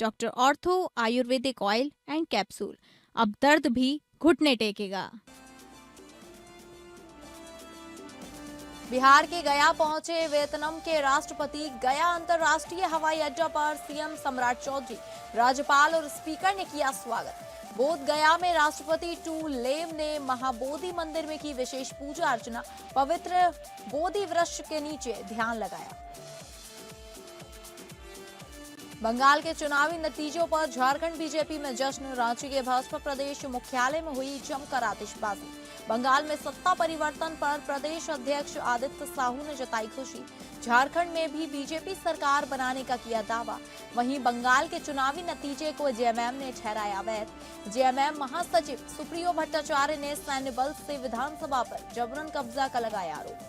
Doctor ortho Ayurvedic oil and capsule. अब दर्द भी घुटने टेकेगा। बिहार के गया पहुंचे वियतनाम के राष्ट्रपति। गया अंतर्राष्ट्रीय हवाई अड्डा पर सीएम सम्राट चौधरी, राज्यपाल और स्पीकर ने किया स्वागत। बोध गया में राष्ट्रपति टू लेम ने महाबोधि मंदिर में की विशेष पूजा अर्चना। पवित्र बोधि वृक्ष के नीचे ध्यान लगाया। बंगाल के चुनावी नतीजों पर झारखंड बीजेपी में जश्न। रांची के भाजपा प्रदेश मुख्यालय में हुई जमकर आतिशबाजी। बंगाल में सत्ता परिवर्तन पर प्रदेश अध्यक्ष आदित्य साहू ने जताई खुशी। झारखंड में भी बीजेपी सरकार बनाने का किया दावा। वहीं बंगाल के चुनावी नतीजे को जेएमएम ने ठहराया वैध। जेएमएम महासचिव सुप्रियो भट्टाचार्य ने सैन्य बल से विधानसभा पर जबरन कब्जा का लगाया आरोप।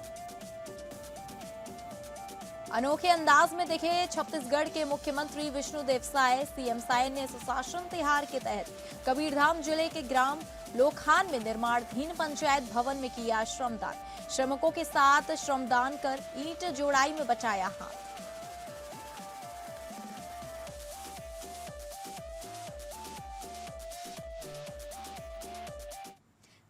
अनोखे अंदाज में दिखे छत्तीसगढ़ के मुख्यमंत्री विष्णुदेव साय। सीएम साय ने सुशासन तिहार के तहत कबीरधाम जिले के ग्राम लोखान में निर्माणाधीन पंचायत भवन में किया श्रमदान। श्रमिकों के साथ श्रमदान कर ईंट जोड़ाई में बचाया हाथ।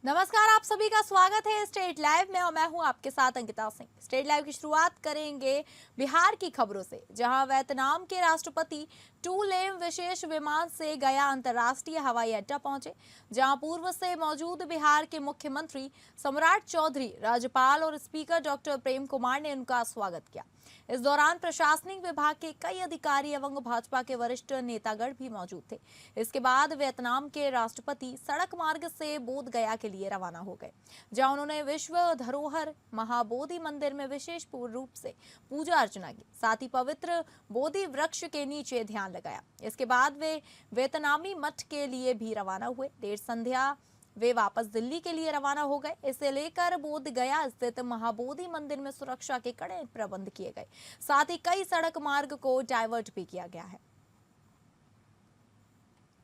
नमस्कार, आप सभी का स्वागत है स्टेट लाइव में और मैं हूं आपके साथ अंकिता सिंह। स्टेट लाइव की शुरुआत करेंगे बिहार की खबरों से, जहां वियतनाम के राष्ट्रपति टू लेम विशेष विमान से गया अंतर्राष्ट्रीय हवाई अड्डा पहुंचे, जहां पूर्व से मौजूद बिहार के मुख्यमंत्री सम्राट चौधरी, राज्यपाल और स्पीकर डॉक्टर प्रेम कुमार ने उनका स्वागत किया। इस दौरान प्रशासनिक विभाग के कई अधिकारी एवं भाजपा के वरिष्ठ नेतागण भी मौजूद थे। इसके बाद वियतनाम के राष्ट्रपति सड़क मार्ग से बोध गया के लिए रवाना हो गए, जहां उन्होंने विश्व धरोहर महाबोधि मंदिर में विशेष रूप से पूजा अर्चना की। साथ ही पवित्र बोधि वृक्ष के नीचे ध्यान लगाया। इसके बाद वे वियतनामी मठ के लिए भी रवाना हुए। देर संध्या वे वापस दिल्ली के लिए रवाना हो गए। इसे लेकर बोध गया स्थित महाबोधि मंदिर में सुरक्षा के कड़े प्रबंध किए गए। साथ ही कई सड़क मार्ग को डाइवर्ट भी किया गया है।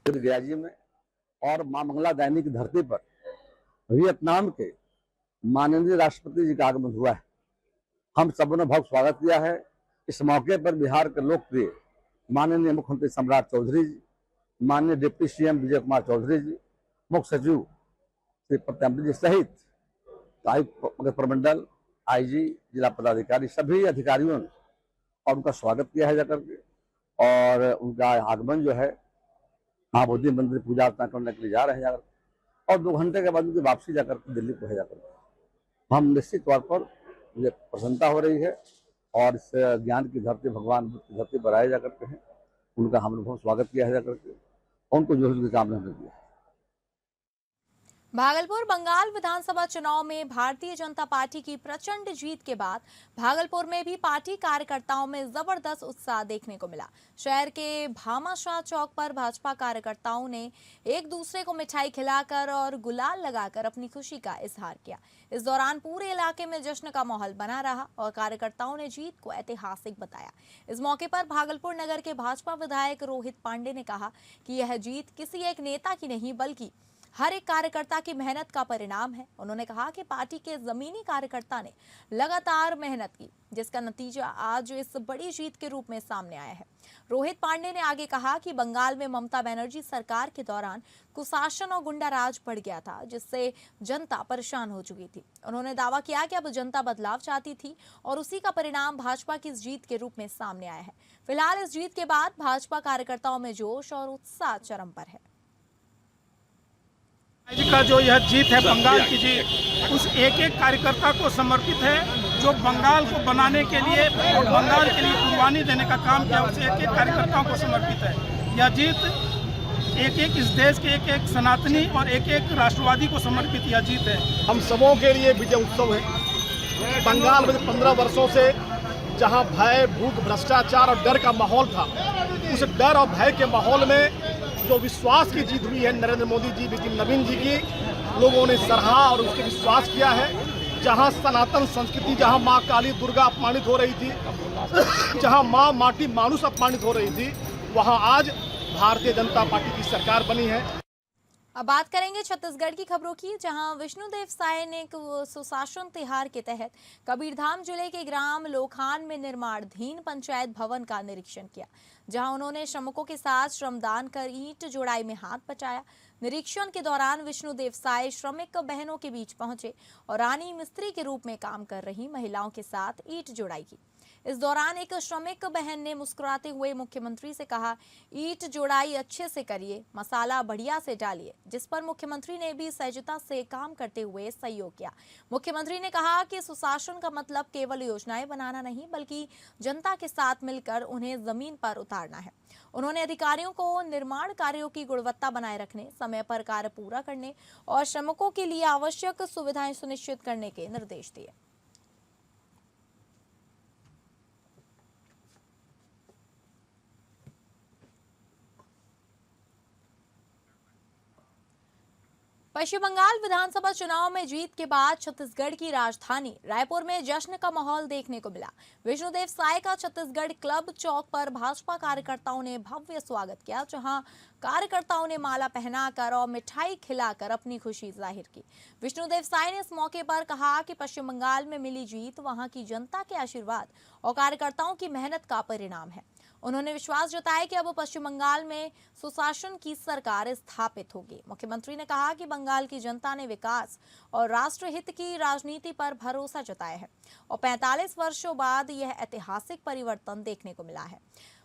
गया जी में और मां मंगला दैनी की धरती पर वियतनाम के माननीय राष्ट्रपति जी का आगमन हुआ है। हम सबों ने बहुत स्वागत किया है। इस मौके पर बिहार के लोकप्रिय माननीय मुख्यमंत्री सम्राट चौधरी जी, माननीय डिप्टी सीएम विजय कुमार चौधरी जी, मुख्य सचिव श्री प्रत्याशी जी सहित आयुक्त प्रमंडल, आईजी, जिला पदाधिकारी, सभी अधिकारियों ने और उनका स्वागत किया है जाकर के। और उनका आगमन जो है महाबोधि मंदिर पूजा अर्चना करने के लिए जा रहे हैं और 2 घंटे के बाद उनकी वापसी जाकर के दिल्ली को है जाकर। हम निश्चित तौर पर मुझे प्रसन्नता हो रही है और इस ज्ञान की धरती, भगवान बुद्ध की धरती पर आए जाकर के हैं। उनका हमने बहुत स्वागत किया है जाकर के, उनको जो उनके काम हमने दिया। भागलपुर बंगाल विधानसभा चुनाव में भारतीय जनता पार्टी की प्रचंड जीत के बाद भागलपुर में भी पार्टी कार्यकर्ताओं में जबरदस्त उत्साह देखने को मिला। शहर के भामाशाह चौक पर भाजपा कार्यकर्ताओं ने एक दूसरे को मिठाई खिलाकर और गुलाल लगाकर अपनी खुशी का इजहार किया। इस दौरान पूरे इलाके में जश्न का माहौल बना रहा और कार्यकर्ताओं ने जीत को ऐतिहासिक बताया। इस मौके पर भागलपुर नगर के भाजपा विधायक रोहित पांडे ने कहा कि यह जीत किसी एक नेता की नहीं बल्कि हर एक कार्यकर्ता की मेहनत का परिणाम है। उन्होंने कहा कि पार्टी के जमीनी कार्यकर्ता ने लगातार मेहनत की, जिसका नतीजा आज इस बड़ी जीत के रूप में सामने आया है। रोहित पांडे ने आगे कहा कि बंगाल में ममता बनर्जी सरकार के दौरान कुशासन और गुंडा राज बढ़ गया था, जिससे जनता परेशान हो चुकी थी। उन्होंने दावा किया कि अब जनता बदलाव चाहती थी और उसी का परिणाम भाजपा की इस जीत के रूप में सामने आया है। फिलहाल इस जीत के बाद भाजपा कार्यकर्ताओं में जोश और उत्साह चरम पर है। का जो यह जीत है, बंगाल की जीत, उस एक एक कार्यकर्ता को समर्पित है जो बंगाल को बनाने के लिए और बंगाल के लिए कुर्बानी देने का काम किया। उस एक एक कार्यकर्ताओं को समर्पित है यह जीत। एक एक इस देश के एक एक सनातनी और एक एक राष्ट्रवादी को समर्पित यह जीत है। हम सबों के लिए विजय उत्सव है। बंगाल में 15 वर्षों से जहां भय, भूख, भ्रष्टाचार और डर का माहौल था, उस डर और भय के माहौल में जो विश्वास की जीत हुई है नरेंद्र मोदी जी, विपिन नवीन जी की, लोगों ने सराहा और उसके विश्वास किया है। जहां सनातन संस्कृति, जहां माँ काली दुर्गा अपमानित हो रही थी, जहां माँ माटी मानुष अपमानित हो रही थी, वहां आज भारतीय जनता पार्टी की सरकार बनी है। अब बात करेंगे छत्तीसगढ़ की खबरों की, जहां विष्णुदेव साय ने सुशासन तिहार के तहत कबीरधाम जिले के ग्राम लोखान में निर्माणाधीन पंचायत भवन का निरीक्षण किया, जहां उन्होंने श्रमिकों के साथ श्रमदान कर ईंट जोड़ाई में हाथ बटाया। निरीक्षण के दौरान विष्णुदेव साय श्रमिक बहनों के बीच पहुंचे और रानी मिस्त्री के रूप में काम कर रही महिलाओं के साथ ईंट जोड़ाई की। इस दौरान एक श्रमिक बहन ने मुस्कुराते हुए मुख्यमंत्री से कहा, ईंट जोड़ाई अच्छे से करिए, मसाला बढ़िया से डालिए, जिस पर मुख्यमंत्री ने भी सहजता से काम करते हुए सहयोग किया। मुख्यमंत्री ने कहा कि सुशासन का मतलब केवल योजनाएं बनाना नहीं, बल्कि जनता के साथ मिलकर उन्हें जमीन पर उतारना है। उन्होंने अधिकारियों को निर्माण कार्यों की गुणवत्ता बनाए रखने, समय पर कार्य पूरा करने और श्रमिकों के लिए आवश्यक सुविधाएं सुनिश्चित करने के निर्देश दिए। पश्चिम बंगाल विधानसभा चुनाव में जीत के बाद छत्तीसगढ़ की राजधानी रायपुर में जश्न का माहौल देखने को मिला। विष्णुदेव साय का छत्तीसगढ़ क्लब चौक पर भाजपा कार्यकर्ताओं ने भव्य स्वागत किया, जहां कार्यकर्ताओं ने माला पहनाकर और मिठाई खिलाकर अपनी खुशी जाहिर की। विष्णुदेव साय ने इस मौके पर कहा कि पश्चिम बंगाल में मिली जीत वहां की जनता के आशीर्वाद और कार्यकर्ताओं की मेहनत का परिणाम है। उन्होंने विश्वास जताया कि अब पश्चिम बंगाल में सुशासन की सरकार स्थापित होगी। मुख्यमंत्री ने कहा कि बंगाल की जनता ने विकास और राष्ट्रहित की राजनीति पर भरोसा जताया है और 45 वर्षों बाद यह ऐतिहासिक परिवर्तन देखने को मिला है।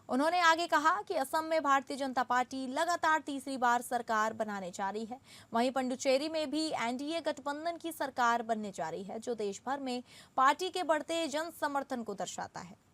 उन्होंने आगे कहा कि असम में भारतीय जनता पार्टी लगातार तीसरी बार सरकार बनाने जा रही है। वहीं पुडुचेरी में भी एनडीए गठबंधन की सरकार बनने जा रही है, जो देश भर में पार्टी के बढ़ते जन समर्थन को दर्शाता है।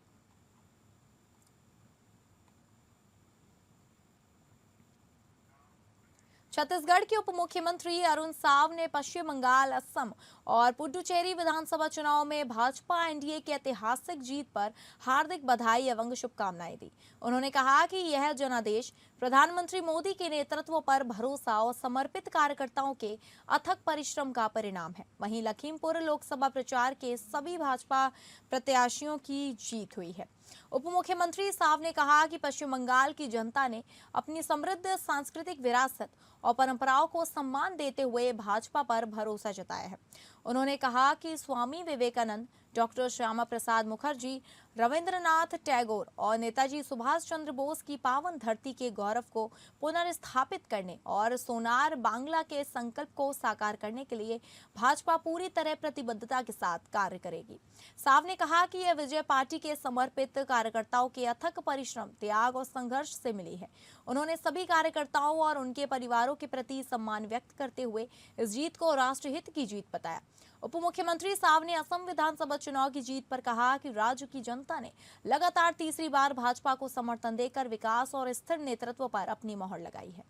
छत्तीसगढ़ के उप मुख्यमंत्री अरुण साव ने पश्चिम बंगाल, असम और पुडुचेरी विधानसभा चुनाव में भाजपा एनडीए की ऐतिहासिक जीत पर हार्दिक बधाई एवं शुभकामनाएं दी। उन्होंने कहा कि यह जनादेश प्रधानमंत्री मोदी के नेतृत्व पर भरोसा और समर्पित कार्यकर्ताओं के अथक परिश्रम का परिणाम है। वहीं लखीमपुर लोकसभा प्रचार के सभी भाजपा प्रत्याशियों की जीत हुई है। उप मुख्यमंत्री साव ने कहा कि पश्चिम बंगाल की जनता ने अपनी समृद्ध सांस्कृतिक विरासत और परंपराओं को सम्मान देते हुए भाजपा पर भरोसा जताया है। उन्होंने कहा कि स्वामी विवेकानंद, डॉक्टर श्यामा प्रसाद मुखर्जी, रविंद्रनाथ टैगोर और नेताजी सुभाष चंद्र बोस की पावन धरती के गौरव को पुनर्स्थापित करने और सोनार बांग्ला के संकल्प को साकार करने के लिए भाजपा पूरी तरह प्रतिबद्धता के साथ कार्य करेगी। साव ने कहा कि यह विजय पार्टी के समर्पित कार्यकर्ताओं के अथक परिश्रम, त्याग और संघर्ष से मिली है। उन्होंने सभी कार्यकर्ताओं और उनके परिवारों के प्रति सम्मान व्यक्त करते हुए इस जीत को राष्ट्रहित की जीत बताया। उप मुख्यमंत्री साव ने असम विधानसभा चुनाव की जीत पर कहा कि राज्य की जनता ने लगातार तीसरी बार भाजपा को समर्थन देकर विकास और स्थिर नेतृत्व पर अपनी मोहर लगाई है।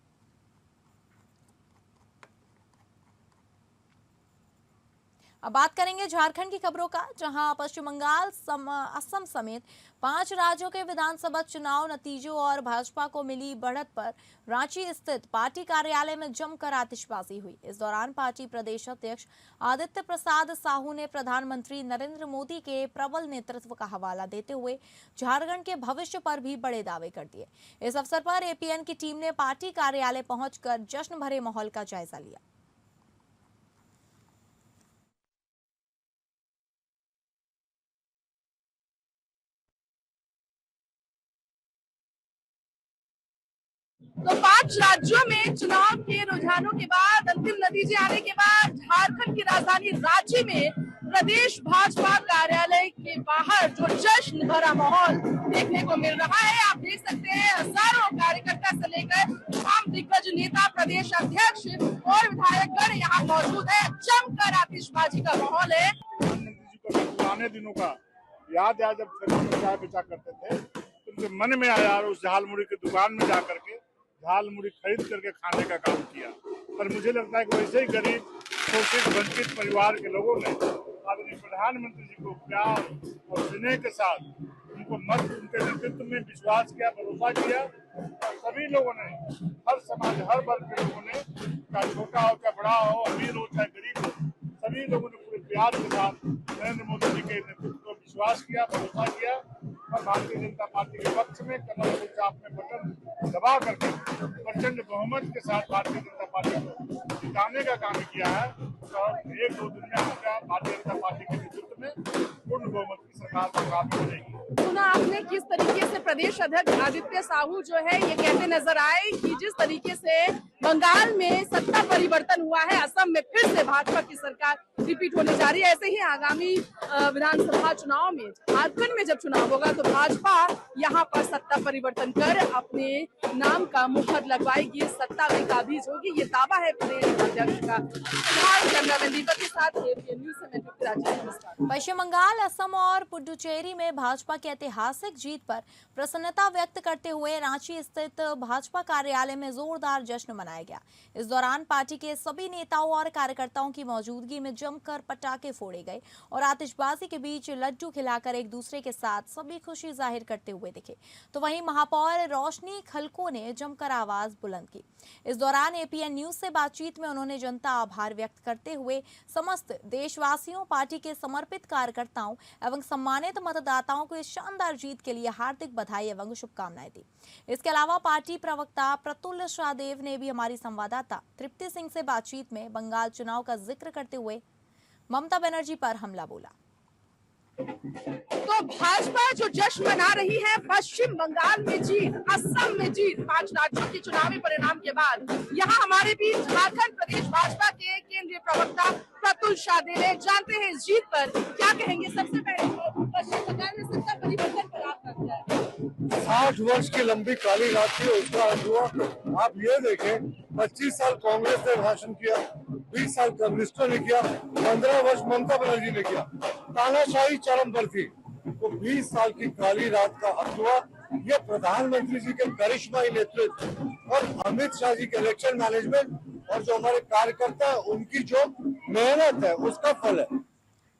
अब बात करेंगे झारखंड की खबरों का, जहां पश्चिम बंगाल, असम समेत 5 राज्यों के विधानसभा चुनाव नतीजों और भाजपा को मिली बढ़त पर रांची स्थित पार्टी कार्यालय में जमकर आतिशबाजी हुई। इस दौरान पार्टी प्रदेश अध्यक्ष आदित्य प्रसाद साहू ने प्रधानमंत्री नरेंद्र मोदी के प्रबल नेतृत्व का हवाला देते हुए झारखंड के भविष्य पर भी बड़े दावे कर दिए। इस अवसर पर एपीएन की टीम ने पार्टी कार्यालय पहुंचकर जश्न भरे माहौल का जायजा लिया। तो 5 राज्यों में चुनाव के रुझानों के बाद, अंतिम नतीजे आने के बाद झारखंड की राजधानी रांची में प्रदेश भाजपा कार्यालय के बाहर जो जश्न भरा माहौल देखने को मिल रहा है। आप देख सकते हैं हजारों कार्यकर्ता से लेकर तमाम दिग्गज नेता, प्रदेश अध्यक्ष और विधायकगण यहाँ मौजूद है। जमकर आतिशबाजी का माहौल है। प्रधानमंत्री जी को पुराने दिनों का याद आया, जब चाय बेचा करते थे तो उनके मन में आया और उस झाल मुड़ी की दुकान में जा करके झाल मुड़ी खरीद करके खाने का काम किया। पर मुझे लगता है कि वैसे ही गरीब, शोषित, वंचित परिवार के लोगों ने आदरणीय प्रधानमंत्री जी को प्यार और स्नेह के साथ उनको मत, उनके नेतृत्व में विश्वास किया, भरोसा किया। और सभी लोगों ने, हर समाज, हर वर्ग के लोगों ने, चाहे छोटा हो, चाहे बड़ा हो, अमीर हो, चाहे गरीब हो, सभी लोगों ने पूरे प्यार के साथ नरेंद्र मोदी जी के नेतृत्व पर विश्वास किया, भरोसा किया और भारतीय जनता पार्टी के पक्ष में कमल के चाप में बटन दबा करके प्रचंड बहुमत के साथ भारतीय जनता पार्टी को जिताने का काम किया है। और 1-2 दिन में हमारा भारतीय जनता पार्टी के नेतृत्व में पूर्ण बहुमत की सरकार बंगाल में बनेगी। सुना आपने किस तरीके से प्रदेश अध्यक्ष आदित्य साहू जो है ये कहते नजर आए कि जिस तरीके से बंगाल में सत्ता परिवर्तन हुआ है, असम में फिर से भाजपा की सरकार रिपीट होने जा रही है। ऐसे ही आगामी विधानसभा चुनाव में, झारखंड में जब चुनाव होगा तो भाजपा यहाँ पर सत्ता परिवर्तन कर अपने नाम का मुहर लगवाएगी, सत्ता में काबिज होगी, ये दावा है प्रदेश अध्यक्ष का। कैमरामैन दीपक के साथ एपीएन न्यूज़ से मैं तृप्ति राजन, नमस्कार। पश्चिम बंगाल, असम और पुडुचेरी में भाजपा की ऐतिहासिक जीत पर प्रसन्नता व्यक्त करते हुए रांची स्थित भाजपा कार्यालय में जोरदार जश्न मनाया गया। इस दौरान पार्टी के सभी नेताओं और कार्यकर्ताओं की मौजूदगी में जमकर पटाखे फोड़े गए और आतिशबाजी के बीच लड्डू खिलाकर एक दूसरे के साथ सभी खुशी जाहिर करते हुए दिखे। तो वहीं महापौर रोशनी खलको ने जमकर आवाज बुलंद की। इस दौरान एपीएन न्यूज से बातचीत में उन्होंने जनता आभार व्यक्त करते हुए समस्त देशवासियों, पार्टी के समर्पित कार्यकर्ताओं एवं सम्मानित मतदाताओं को इस शानदार जीत के लिए हार्दिक बधाई एवं शुभकामनाएं दी। इसके अलावा पार्टी प्रवक्ता प्रतुल शाहदेव ने भी हमारी संवाददाता तृप्ति सिंह से बातचीत में बंगाल चुनाव का जिक्र करते हुए ममता बनर्जी पर हमला बोला। तो भाजपा जो जश्न मना रही है पश्चिम बंगाल में जीत, असम में जीत, 5 राज्यों के चुनावी परिणाम के बाद यहाँ हमारे बीच झारखंड प्रदेश भाजपा के केंद्रीय प्रवक्ता प्रतुल शाहदेव है। जानते हैं इस जीत पर क्या कहेंगे। सबसे पहले तो पश्चिम बंगाल में सत्ता परिवर्तन पर आपका क्या है? 60 वर्ष की लंबी काली रात थी, उसका अंत हुआ। आप ये देखें, 25 साल कांग्रेस ने भाषण किया, 20 साल कम्युनिस्टों ने किया, 15 वर्ष ममता बनर्जी ने किया, तानाशाही चरम पर थी। तो 20 साल की काली रात का अंत हुआ। ये प्रधानमंत्री जी के करिश्माई नेतृत्व और अमित शाह जी के इलेक्शन मैनेजमेंट और जो हमारे कार्यकर्ता है उनकी जो मेहनत है उसका फल है।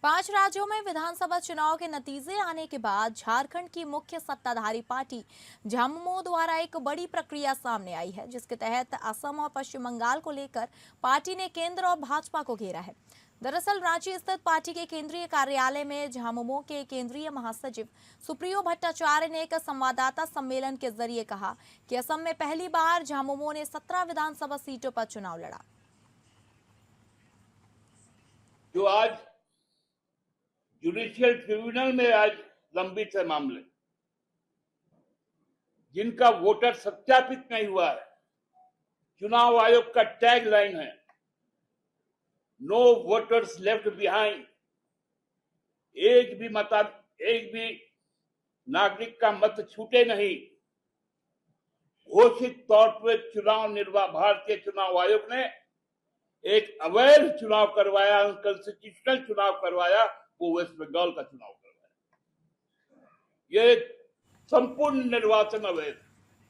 5 राज्यों में विधानसभा चुनाव के नतीजे आने के बाद झारखंड की मुख्य सत्ताधारी पार्टी झामुमो द्वारा एक बड़ी प्रक्रिया सामने आई है, जिसके तहत असम और पश्चिम बंगाल को लेकर पार्टी ने केंद्र और भाजपा को घेरा है। दरअसल रांची स्थित पार्टी के केंद्रीय कार्यालय में झामुमो के केंद्रीय महासचिव सुप्रियो भट्टाचार्य ने एक संवाददाता सम्मेलन के जरिए कहा कि असम में पहली बार झामुमो ने 17 विधानसभा सीटों पर चुनाव लड़ा। जो आज जुडिशियल ट्रिब्यूनल में आज लंबित है मामले, जिनका वोटर सत्यापित नहीं हुआ है, चुनाव आयोग का टैग लाइन है नो वोटर्स लेफ्ट बिहाइंड। एक भी नागरिक का मत छूटे नहीं। घोषित तौर पर भारतीय चुनाव आयोग ने एक अवैध चुनाव करवाया, अनकॉन्स्टिट्यूशनल चुनाव करवाया, वो वेस्ट बंगाल का चुनाव करवाया। ये संपूर्ण निर्वाचन अवैध।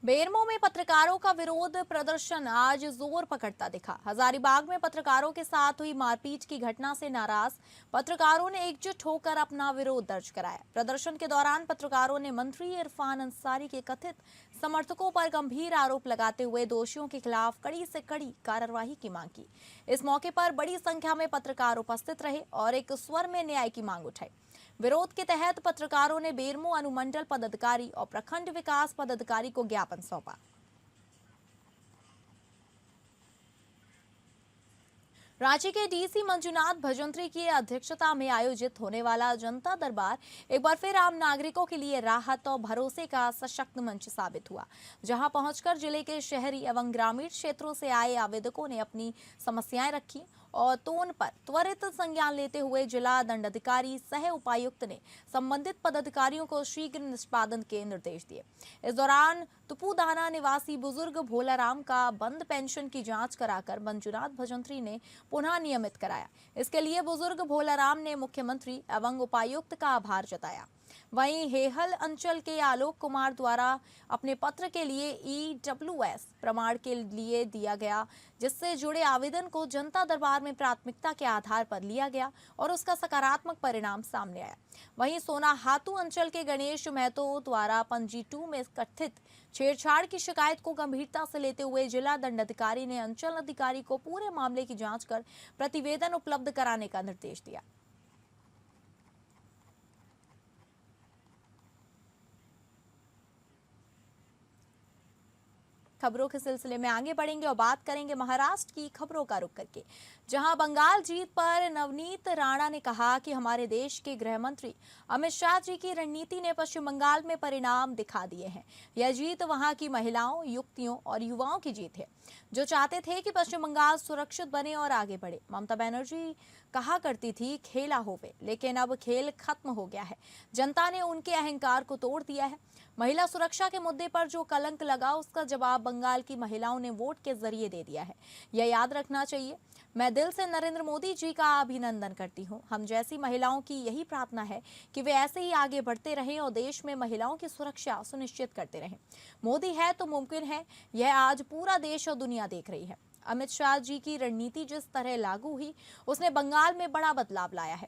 बेरमो में पत्रकारों का विरोध प्रदर्शन आज जोर पकड़ता दिखा। हजारीबाग में पत्रकारों के साथ हुई मारपीट की घटना से नाराज पत्रकारों ने एकजुट होकर अपना विरोध दर्ज कराया। प्रदर्शन के दौरान पत्रकारों ने मंत्री इरफान अंसारी के कथित समर्थकों पर गंभीर आरोप लगाते हुए दोषियों के खिलाफ कड़ी से कड़ी कार्रवाई की मांग की। इस मौके पर बड़ी संख्या में पत्रकार उपस्थित रहे और एक स्वर में न्याय की मांग उठाई। विरोध के तहत पत्रकारों ने बेरमो अनुमंडल पदाधिकारी और प्रखंड विकास पदाधिकारी को ज्ञापन सौंपा। रांची के डीसी मंजुनाथ भजंत्री की अध्यक्षता में आयोजित होने वाला जनता दरबार एक बार फिर आम नागरिकों के लिए राहत और भरोसे का सशक्त मंच साबित हुआ, जहां पहुंचकर जिले के शहरी एवं ग्रामीण क्षेत्रों से आए आवेदकों ने अपनी समस्याएं रखी और तो उन पर त्वरित संज्ञान लेते हुए जिला दंडाधिकारी सह उपायुक्त ने संबंधित पदाधिकारियों को शीघ्र निष्पादन के निर्देश दिए। इस दौरान तुपुदाना निवासी बुजुर्ग भोलाराम का बंद पेंशन की जांच कराकर मंजुनाथ भजंत्री ने पुनः नियमित कराया। इसके लिए बुजुर्ग भोलाराम ने मुख्यमंत्री एवं उपायुक्त का आभार जताया। वहीं हेहल अंचल के आलोक कुमार द्वारा अपने पत्र के लिए EWS प्रमाण के लिए दिया गया, जिससे जुड़े आवेदन को जनता दरबार में प्राथमिकता के आधार पर लिया गया और उसका सकारात्मक परिणाम सामने आया। वहीं सोनाहातू अंचल के गणेश महतो द्वारा पंजी 2 में कथित छेड़छाड़ की शिकायत को गंभीरता से लेते हुए जिला दंडाधिकारी ने अंचल अधिकारी को पूरे मामले की जांच कर प्रतिवेदन उपलब्ध कराने का निर्देश दिया। खबरों के सिलसिले में आगे बढ़ेंगे और बात करेंगे महाराष्ट्र की खबरों का रुख करके, जहां बंगाल जीत पर नवनीत राणा ने कहा कि हमारे देश के गृह मंत्री अमित शाह जी की रणनीति ने पश्चिम बंगाल में परिणाम दिखा दिए हैं। यह जीत वहां की महिलाओं, युवतियों और युवाओं की जीत है जो चाहते थे कि पश्चिम बंगाल सुरक्षित बने और आगे बढ़े। ममता बनर्जी कहा करती थी खेला होवे, लेकिन अब खेल खत्म हो गया है। जनता ने उनके अहंकार को तोड़ दिया है। महिला सुरक्षा के मुद्दे पर जो कलंक लगा उसका जवाब बंगाल की महिलाओं ने वोट के जरिए दे दिया है। यह याद रखना चाहिए। मैं दिल से नरेंद्र मोदी जी का अभिनंदन करती हूँ। हम जैसी महिलाओं की यही प्रार्थना है कि वे ऐसे ही आगे बढ़ते रहें और देश में महिलाओं की सुरक्षा सुनिश्चित करते रहें। मोदी है तो मुमकिन है, यह आज पूरा देश और दुनिया देख रही है। अमित शाह जी की रणनीति जिस तरह लागू हुई उसने बंगाल में बड़ा बदलाव लाया है।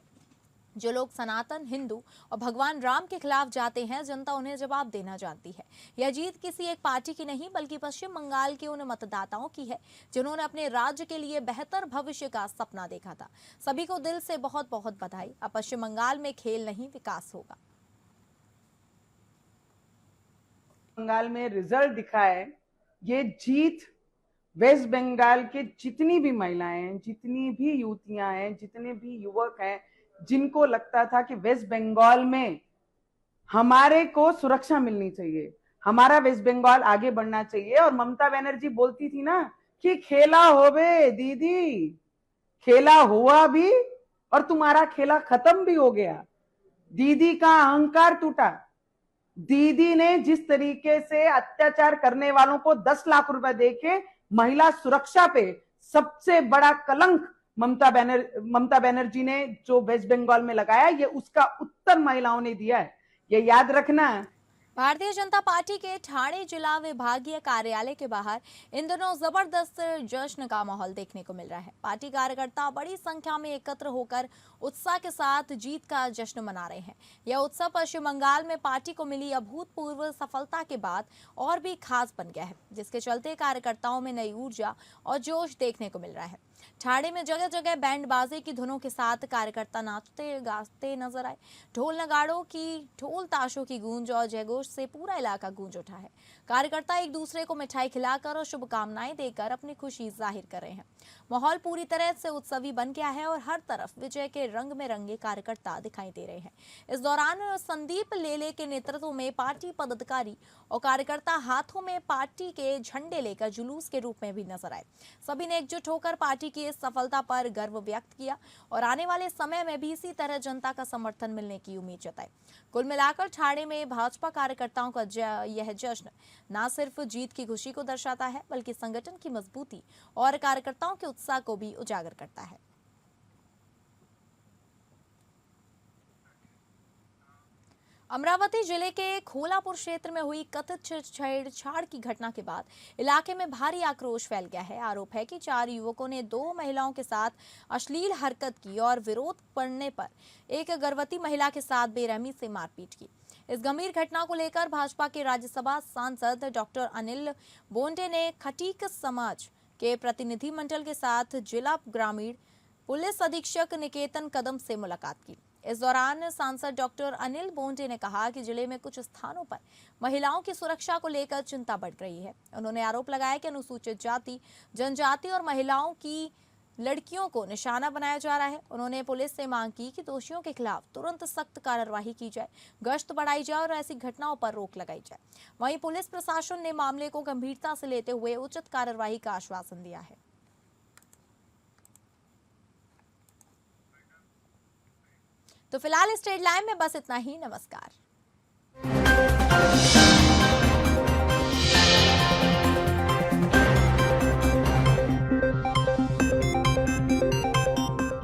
जो लोग सनातन हिंदू और भगवान राम के खिलाफ जाते हैं, जनता उन्हें जवाब देना जानती है। यह जीत किसी एक पार्टी की नहीं बल्कि पश्चिम बंगाल के उन मतदाताओं की है जिन्होंने अपने राज्य के लिए बेहतर भविष्य का सपना देखा था। सभी को दिल से बहुत बहुत बधाई। अब पश्चिम बंगाल में खेल नहीं विकास होगा। बंगाल में रिजल्ट दिखा है, ये जीत वेस्ट बंगाल के जितनी भी महिलाएं हैं, जितनी भी युवतियां हैं, जितने भी युवक हैं जिनको लगता था कि वेस्ट बंगाल में हमारे को सुरक्षा मिलनी चाहिए, हमारा वेस्ट बंगाल आगे बढ़ना चाहिए। और ममता बनर्जी बोलती थी ना कि खेला होवे दीदी, खेला हुआ भी और तुम्हारा खेला खत्म भी हो गया। दीदी का अहंकार टूटा। दीदी ने जिस तरीके से अत्याचार करने वालों को 10 लाख रुपए देके महिला सुरक्षा पे सबसे बड़ा कलंक ममता बनर्जी ने जो वेस्ट बंगाल में लगाया, ये उसका उत्तर महिलाओं ने दिया है, ये याद रखना। भारतीय जनता पार्टी के ठाणे जिला विभागीय कार्यालय के बाहर इन दिनों जबरदस्त जश्न का माहौल देखने को मिल रहा है। पार्टी कार्यकर्ता बड़ी संख्या में एकत्र होकर उत्साह के साथ जीत का जश्न मना रहे हैं। यह उत्सव पश्चिम बंगाल में पार्टी को मिली अभूतपूर्व सफलता के बाद और भी खास बन गया है, जिसके चलते कार्यकर्ताओं में नई ऊर्जा और जोश देखने को मिल रहा है। ठाणे में जगह जगह बैंड बाजे की धुनों के साथ कार्यकर्ता नाचते गाते नजर आए। ढोल नगाड़ों की, ढोल ताशों की गूंज और जयघोष से पूरा इलाका गूंज उठा है। कार्यकर्ता एक दूसरे को मिठाई खिलाकर और शुभकामनाएं देकर अपनी खुशी जाहिर कर रहे हैं। माहौल पूरी तरह से उत्सवी बन गया है और हर तरफ विजय के रंग में रंगे कार्यकर्ता दिखाई दे रहे हैं। इस दौरान संदीप लेले के नेतृत्व में पार्टी पदाधिकारी और कार्यकर्ता हाथों में पार्टी के झंडे लेकर जुलूस के रूप में भी नजर आए। सभी ने एकजुट होकर पार्टी की इस सफलता पर गर्व व्यक्त किया और आने वाले समय में भी इसी तरह जनता का समर्थन मिलने की उम्मीद जताई। कुल मिलाकर ठाणे में भाजपा कार्यकर्ताओं का यह जश्न न सिर्फ जीत की खुशी को दर्शाता है बल्कि संगठन की मजबूती और कार्यकर्ताओं के उत्साह को भी उजागर करता है। अमरावती जिले के खोलापुर क्षेत्र में हुई कथित छेड़छाड़ की घटना के बाद इलाके में भारी आक्रोश फैल गया है। आरोप है कि 4 युवकों ने 2 महिलाओं के साथ अश्लील हरकत की और विरोध करने पर एक गर्भवती महिला के साथ बेरहमी से मारपीट की। इस गंभीर घटना को लेकर भाजपा के राज्यसभा सांसद डॉक्टर अनिल बोंडे ने खटीक समाज के प्रतिनिधिमंडल के साथ जिला ग्रामीण पुलिस अधीक्षक निकेतन कदम से मुलाकात की। इस दौरान सांसद डॉक्टर अनिल बोंडे ने कहा कि जिले में कुछ स्थानों पर महिलाओं की सुरक्षा को लेकर चिंता बढ़ रही है। उन्होंने आरोप लगाया कि अनुसूचित जाति, जनजाति और महिलाओं की लड़कियों को निशाना बनाया जा रहा है। उन्होंने पुलिस से मांग की कि दोषियों के खिलाफ तुरंत सख्त कार्रवाई की जाए, गश्त बढ़ाई जाए और ऐसी घटनाओं पर रोक लगाई जाए। वहीं पुलिस प्रशासन ने मामले को गंभीरता से लेते हुए उचित कार्रवाई का आश्वासन दिया है। तो फिलहाल इस ट्रेड लाइन में बस इतना ही। नमस्कार।